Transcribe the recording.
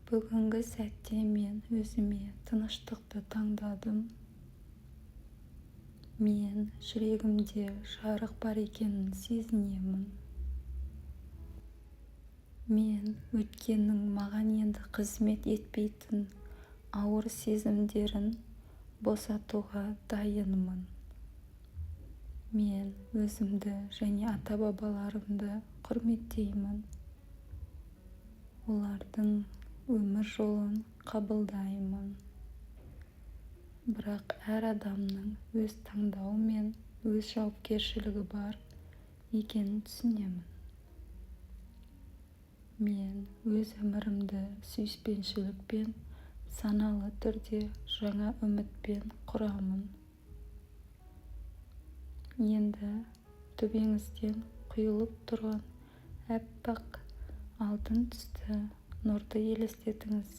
Бүгінгі сәтте мен өзіме тыныштықты таңдадым. Мен жүрегімде жарық бар екенін сезінемін. Мен өткеннің маған енді қызмет етпейтін ауыр сезімдерін босатуға дайынмын. Мен өзімді және ата-бабаларымды құрметтеймін. Олардың өмір жолын қабылдаймын. Бірақ әр адамның өз таңдауы мен өз жауапкершілігі бар екенін түсінемін. Мен өз өмірімді сүйіспеншілікпен, саналы түрде жаңа үмітпен құрамын. Енді төбеңізден құйылып тұрған аппақ алтын түсті нұрды елестетіңіз.